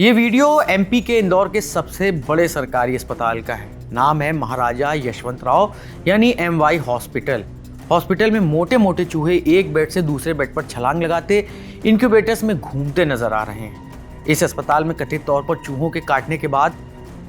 ये video MP के इंदौर के सबसे बड़े सरकारी अस्पताल का है। नाम है महाराजा यशवंतराव यानी MY हॉस्पिटल। हॉस्पिटल में मोटे मोटे चूहे एक बेड से दूसरे बेड पर छलांग लगाते इंक्यूबेटर्स में घूमते नजर आ रहे हैं। इस अस्पताल में कथित तौर पर चूहों के काटने के बाद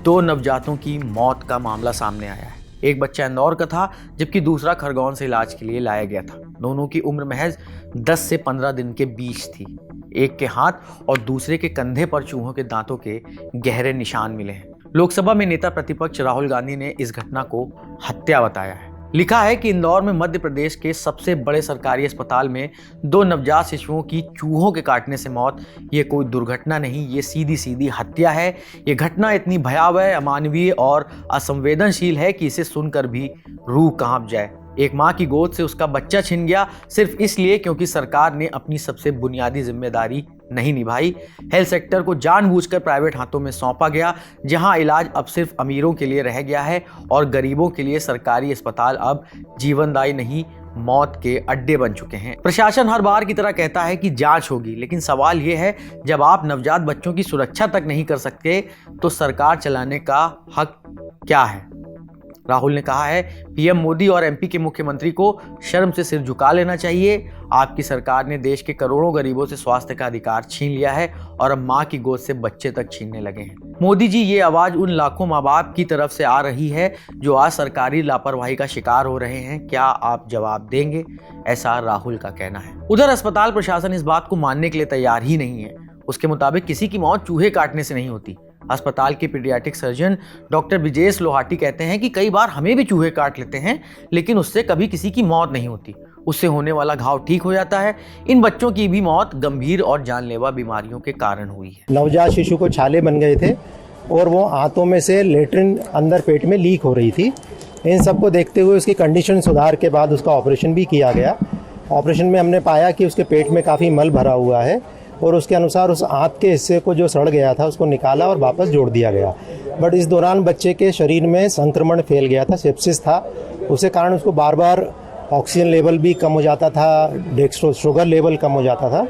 2 नवजातों की मौत का मामला सामने आया है। एक बच्चा इंदौर का था जबकि दूसरा खरगोन से इलाज के लिए लाया गया था। दोनों की उम्र महज 10 से 15 दिन के बीच थी। एक के हाथ और दूसरे के कंधे पर चूहों के दांतों के गहरे निशान मिले हैं। लोकसभा में नेता प्रतिपक्ष राहुल गांधी ने इस घटना को हत्या बताया है। लिखा है कि इंदौर में मध्य प्रदेश के सबसे बड़े सरकारी अस्पताल में 2 नवजात शिशुओं की चूहों के काटने से मौत, ये कोई दुर्घटना नहीं, ये सीधी सीधी हत्या है। ये घटना इतनी भयावह, अमानवीय और असंवेदनशील है कि इसे सुनकर भी रूह कांप जाए। एक माँ की गोद से उसका बच्चा छिन गया सिर्फ इसलिए क्योंकि सरकार ने अपनी सबसे बुनियादी जिम्मेदारी नहीं निभाई। हेल्थ सेक्टर को जानबूझकर प्राइवेट हाथों में सौंपा गया, जहां इलाज अब सिर्फ अमीरों के लिए रह गया है और गरीबों के लिए सरकारी अस्पताल अब जीवनदायी नहीं, मौत के अड्डे बन चुके हैं। प्रशासन हर बार की तरह कहता है कि जांच होगी, लेकिन सवाल यह है, जब आप नवजात बच्चों की सुरक्षा तक नहीं कर सकते तो सरकार चलाने का हक क्या है? राहुल ने कहा है, पीएम मोदी और एमपी के मुख्यमंत्री को शर्म से सिर झुका लेना चाहिए। आपकी सरकार ने देश के करोड़ों गरीबों से स्वास्थ्य का अधिकार छीन लिया है और अब मां की गोद से बच्चे तक छीनने लगे हैं। मोदी जी, ये आवाज उन लाखों माँ बाप की तरफ से आ रही है जो आज सरकारी लापरवाही का शिकार हो रहे हैं। क्या आप जवाब देंगे? ऐसा राहुल का कहना है। उधर अस्पताल प्रशासन इस बात को मानने के लिए तैयार ही नहीं है। उसके मुताबिक किसी की मौत चूहे काटने से नहीं होती। अस्पताल के paediatric surgeon doctor Vijesh Lohati कहते हैं कि कई बार हमें भी चूहे काट लेते हैं, लेकिन उससे कभी किसी की मौत नहीं होती। उससे होने वाला घाव ठीक हो जाता है। इन बच्चों की भी मौत गंभीर और जानलेवा बीमारियों के कारण हुई है। नवजात शिशु को छाले बन गए थे और वो आंतों में से लेट्रिन अंदर पेट में लीक हो रही थी। इन सबको देखते हुए उसकी कंडीशन सुधार के बाद उसका ऑपरेशन भी किया गया। ऑपरेशन में हमने पाया कि उसके पेट में काफ़ी मल भरा हुआ है और उसके अनुसार उस आंत के हिस्से को जो सड़ गया था उसको निकाला और वापस जोड़ दिया गया। बट इस दौरान बच्चे के शरीर में संक्रमण फैल गया था, सेप्सिस था। उसके कारण उसको बार बार ऑक्सीजन लेवल भी कम हो जाता था, शुगर लेवल कम हो जाता था।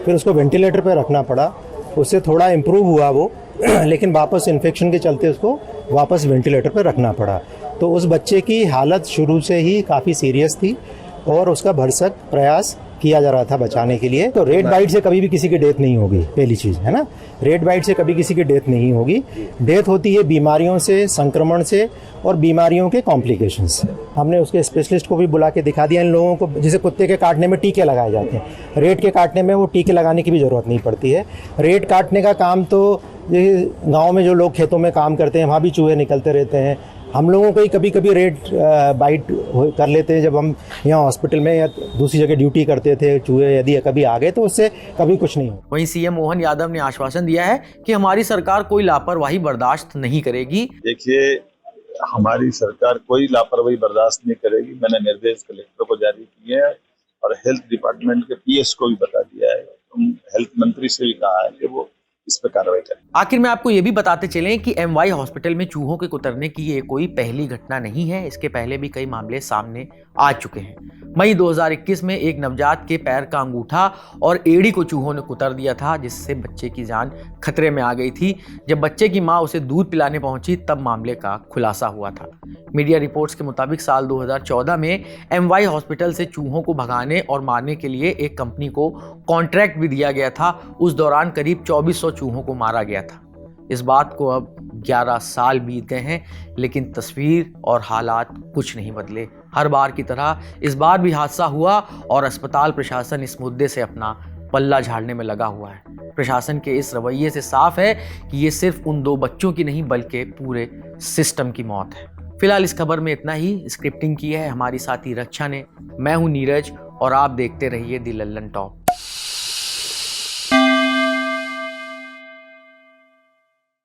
फिर उसको वेंटिलेटर पर रखना पड़ा। उससे थोड़ा इम्प्रूव हुआ वो लेकिन वापस इन्फेक्शन के चलते उसको वापस वेंटिलेटर पर रखना पड़ा। तो उस बच्चे की हालत शुरू से ही काफ़ी सीरियस थी और उसका भरसक प्रयास किया जा रहा था बचाने के लिए। तो रेड बाइट से कभी भी किसी की डेथ नहीं होगी, पहली चीज़ है ना। रेड बाइट से कभी किसी की डेथ नहीं होगी। डेथ होती है बीमारियों से, संक्रमण से और बीमारियों के कॉम्प्लिकेशन से। हमने उसके स्पेशलिस्ट को भी बुला के दिखा दिया इन लोगों को। जैसे कुत्ते के काटने में टीके लगाए जाते हैं, रेड के काटने में वो टीके लगाने की भी ज़रूरत नहीं पड़ती है। रेड काटने का काम तो ये गाँव में जो लोग खेतों में काम करते हैं वहाँ भी चूहे निकलते रहते हैं। हम लोगों को ही कभी कभी रेड बाइट कर लेते हैं। जब हम यहाँ हॉस्पिटल में या दूसरी जगह ड्यूटी करते थे, चूहे यदि कभी आ गए तो उससे कभी कुछ नहीं हो। वहीं सीएम मोहन यादव ने आश्वासन दिया है कि हमारी सरकार कोई लापरवाही बर्दाश्त नहीं करेगी। देखिए, हमारी सरकार कोई लापरवाही बर्दाश्त नहीं करेगी। मैंने निर्देश कलेक्टर को जारी किए हैं और हेल्थ डिपार्टमेंट के PS को भी बता दिया है। हेल्थ मंत्री से भी कहा है कि वो इस पर कार्रवाई करें। आखिर में आपको ये भी बताते चलें कि MY हॉस्पिटल में चूहों के कुतरने की ये कोई पहली घटना नहीं है। इसके पहले भी कई मामले सामने आ चुके हैं। मई 2021 में एक नवजात के पैर का अंगूठा और एड़ी को चूहों ने कुतर दिया था, जिससे बच्चे की जान खतरे में आ गई थी। जब बच्चे की मां उसे दूध पिलाने पहुंची तब मामले का खुलासा हुआ था। मीडिया रिपोर्ट्स के मुताबिक साल 2014 में MY हॉस्पिटल से चूहों को भगाने और मारने के लिए एक कंपनी को कॉन्ट्रैक्ट भी दिया गया था। उस दौरान करीब 2400 चूहों को मारा गया था। इस बात को अब 11 साल बीत गए हैं, लेकिन तस्वीर और हालात कुछ नहीं बदले। हर बार की तरह इस बार भी हादसा हुआ और अस्पताल प्रशासन इस मुद्दे से अपना पल्ला झाड़ने में लगा हुआ है। प्रशासन के इस रवैये से साफ है कि ये सिर्फ उन 2 बच्चों की नहीं बल्कि पूरे सिस्टम की मौत है। फिलहाल इस खबर में इतना ही। स्क्रिप्टिंग की है हमारी साथी रक्षा ने। मैं हूं नीरज और आप देखते रहिए दी लल्लन टॉप।